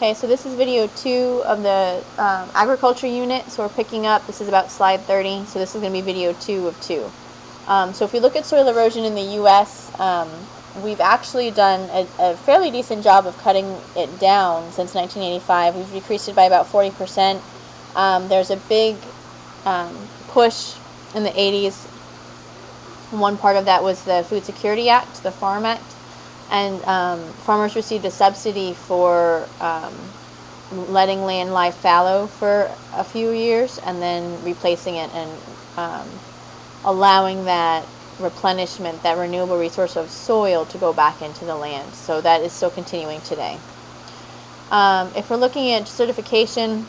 Okay, so this is video 2 of the agriculture unit. So we're picking up, this is about slide 30, so this is going to be video 2 of 2. So if you look at soil erosion in the U.S., we've actually done a fairly decent job of cutting it down since 1985. We've decreased it by about 40%. There's a big push in the 80s. One part of that was the Food Security Act, the Farm Act. And farmers received a subsidy for letting land lie fallow for a few years and then replacing it and allowing that replenishment, that renewable resource of soil to go back into the land. So that is still continuing today. If we're looking at desertification,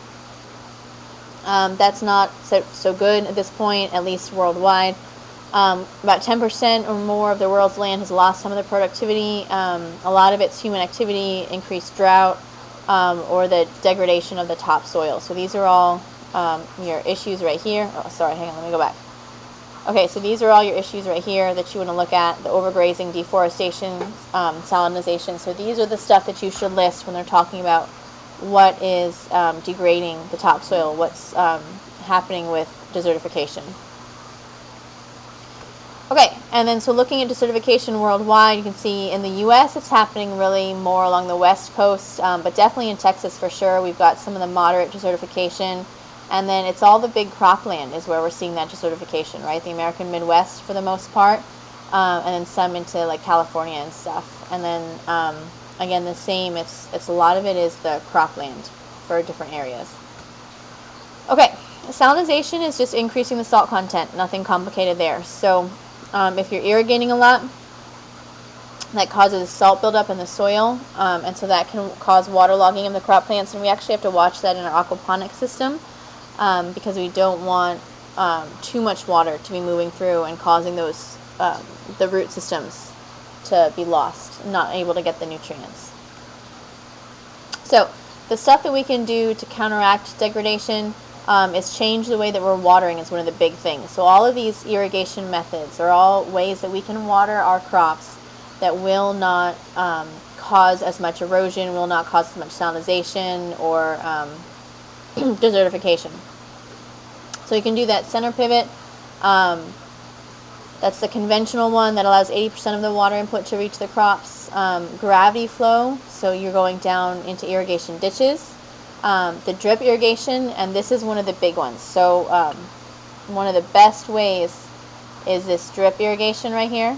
that's not so good at this point, at least worldwide. About 10% or more of the world's land has lost some of the productivity. A lot of it's human activity, increased drought, or the degradation of the topsoil. So these are all your issues right here. Oh, sorry, hang on, let me go back. Okay, so these are all your issues right here that you want to look at: the overgrazing, deforestation, salinization. So these are the stuff that you should list when they're talking about what is degrading the topsoil, what's happening with desertification. Okay, and then so looking at desertification worldwide, you can see in the U.S. it's happening really more along the west coast, but definitely in Texas for sure. We've got some of the moderate desertification, and then it's all the big cropland is where we're seeing that desertification, right? The American Midwest for the most part, and then some into like California and stuff. And then again, the same. It's a lot of it is the cropland for different areas. Okay, salinization is just increasing the salt content. Nothing complicated there. So if you're irrigating a lot, that causes salt buildup in the soil, and so that can cause waterlogging of the crop plants, and we actually have to watch that in our aquaponics system because we don't want too much water to be moving through and causing those the root systems to be lost, not able to get the nutrients. So the stuff that we can do to counteract degradation is change the way that we're watering is one of the big things. So all of these irrigation methods are all ways that we can water our crops that will not cause as much erosion, will not cause as much salinization or desertification. So you can do that center pivot. That's the conventional one that allows 80% of the water input to reach the crops. Gravity flow, so you're going down into irrigation ditches. The drip irrigation, and this is one of the big ones. So one of the best ways is this drip irrigation right here.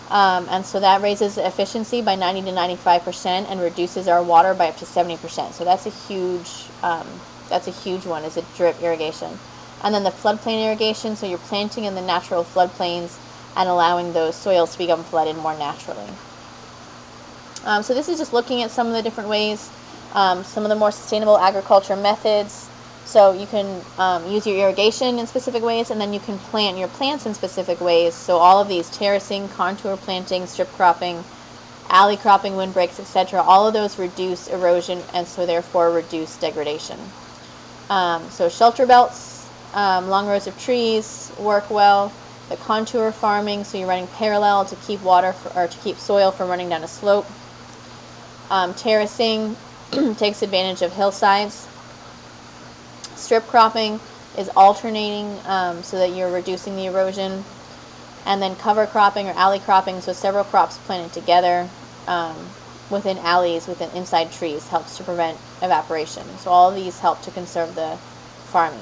And so that raises efficiency by 90 to 95% and reduces our water by up to 70%. So that's a huge one, is a drip irrigation. And then the floodplain irrigation, so you're planting in the natural floodplains and allowing those soils to become flooded more naturally. So this is just looking at some of the different ways, some of the more sustainable agriculture methods. So you can use your irrigation in specific ways, and then you can plant your plants in specific ways. So all of these terracing, contour planting, strip cropping, alley cropping, windbreaks, etc., all of those reduce erosion and so therefore reduce degradation. So shelter belts, long rows of trees work well. The contour farming, so you're running parallel to keep water or to keep soil from running down a slope. Terracing takes advantage of hillsides. Strip cropping is alternating so that you're reducing the erosion. And then cover cropping or alley cropping, so several crops planted together within alleys, within inside trees, helps to prevent evaporation. So all of these help to conserve the farming.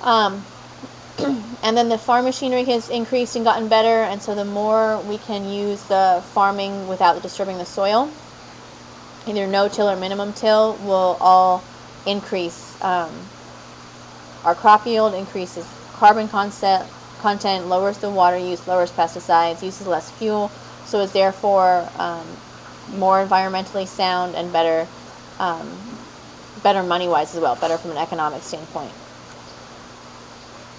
And then the farm machinery has increased and gotten better, and so the more we can use the farming without disturbing the soil, either no-till or minimum till, will all increase our crop yield, increases carbon content, lowers the water use, lowers pesticides, uses less fuel, so is therefore more environmentally sound and better money-wise as well, better from an economic standpoint.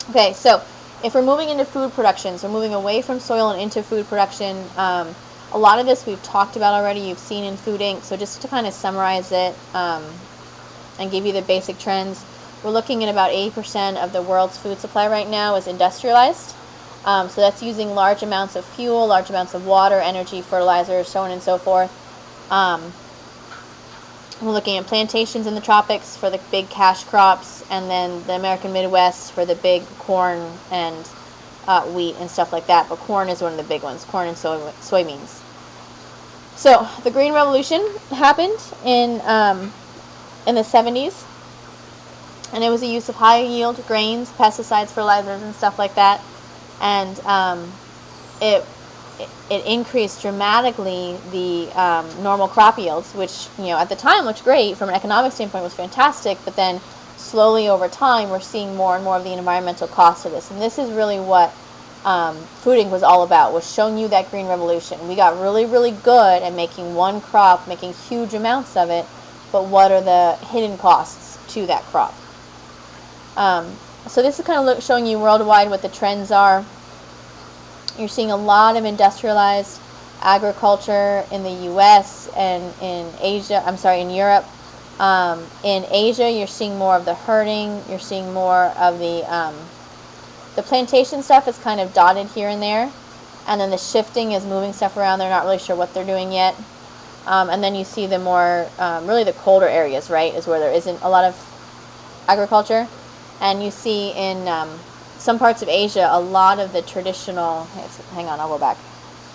Okay, so if we're moving into food production, so moving away from soil and into food production, a lot of this we've talked about already, you've seen in Food Inc. So just to kind of summarize it and give you the basic trends, we're looking at about 80% of the world's food supply right now is industrialized. So that's using large amounts of fuel, large amounts of water, energy, fertilizers, so on and so forth. We're looking at plantations in the tropics for the big cash crops, and then the American Midwest for the big corn and wheat and stuff like that. But corn is one of the big ones, corn and soybeans. So the Green Revolution happened in the 70s, and it was the use of high yield grains, pesticides, fertilizers, and stuff like that. And it increased dramatically the normal crop yields, which at the time looked great from an economic standpoint, was fantastic. But then slowly over time, we're seeing more and more of the environmental costs of this, and this is really what Food Inc. was all about, was showing you that green revolution. We got really, really good at making one crop, making huge amounts of it, but what are the hidden costs to that crop? So this is kind of showing you worldwide what the trends are. You're seeing a lot of industrialized agriculture in the U.S. and in Asia. In Europe. In Asia, you're seeing more of the herding. You're seeing more of the plantation stuff is kind of dotted here and there, and then the shifting is moving stuff around. They're not really sure what they're doing yet. And then you see the more really the colder areas, right, is where there isn't a lot of agriculture, and you see in some parts of Asia, a lot of the traditional, hang on, I'll go back.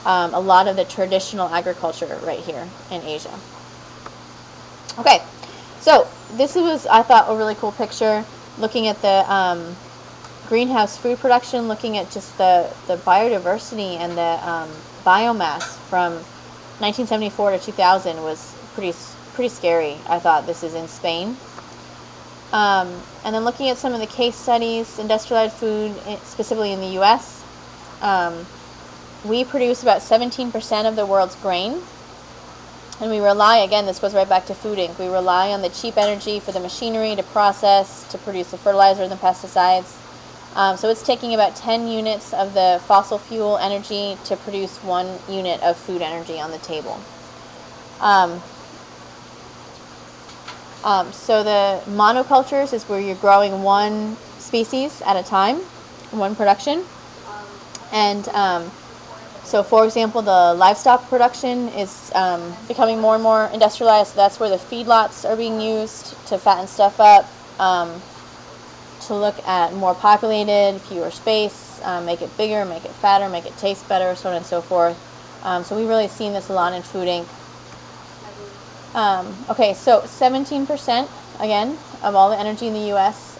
A lot of the traditional agriculture right here in Asia. Okay, so this was, I thought, a really cool picture, looking at the greenhouse food production, looking at just the biodiversity and the biomass from 1974 to 2000 was pretty scary. I thought. This is in Spain. And then looking at some of the case studies, industrialized food, specifically in the U.S., we produce about 17% of the world's grain, and we rely, again, this goes right back to Food Inc., we rely on the cheap energy for the machinery to process, to produce the fertilizer and the pesticides. So it's taking about 10 units of the fossil fuel energy to produce 1 unit of food energy on the table. So the monocultures is where you're growing one species at a time, one production. And so, for example, the livestock production is becoming more and more industrialized. So that's where the feedlots are being used to fatten stuff up, to look at more populated, fewer space, make it bigger, make it fatter, make it taste better, so on and so forth. So we've really seen this a lot in Food Inc. Okay, so 17%, again, of all the energy in the U.S.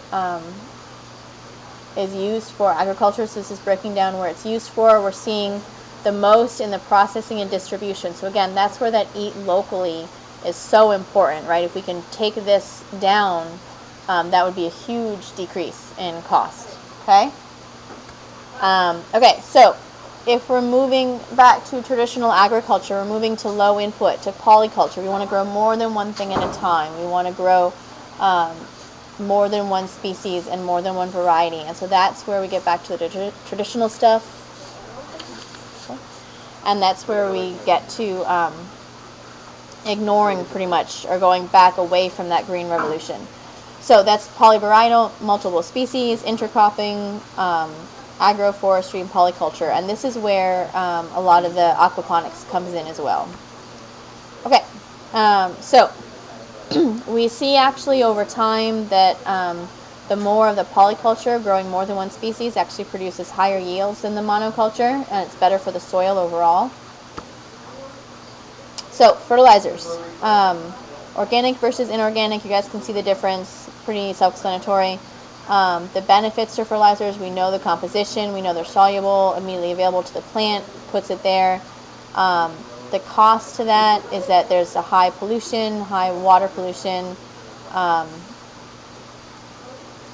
Is used for agriculture. So this is breaking down where it's used for. We're seeing the most in the processing and distribution. So again, that's where that eat locally is so important, right? If we can take this down, that would be a huge decrease in cost, okay? Okay, so if we're moving back to traditional agriculture, we're moving to low input, to polyculture. We want to grow more than one thing at a time. We want to grow more than one species and more than one variety. And so that's where we get back to the traditional stuff. And that's where we get to ignoring pretty much, or going back away from that green revolution. So that's polyvarietal, multiple species, intercropping, agroforestry, and polyculture. And this is where a lot of the aquaponics comes in as well. Okay, so we see actually over time that the more of the polyculture, growing more than one species, actually produces higher yields than the monoculture, and it's better for the soil overall. So fertilizers, organic versus inorganic, you guys can see the difference, pretty self-explanatory. The benefits to fertilizers, we know the composition, we know they're soluble, immediately available to the plant, puts it there. The cost to that is that there's a high pollution, high water pollution,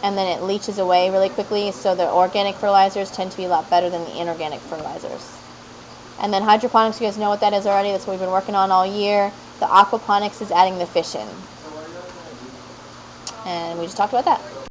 and then it leaches away really quickly. So the organic fertilizers tend to be a lot better than the inorganic fertilizers. And then hydroponics, you guys know what that is already. That's what we've been working on all year. The aquaponics is adding the fish in. And we just talked about that.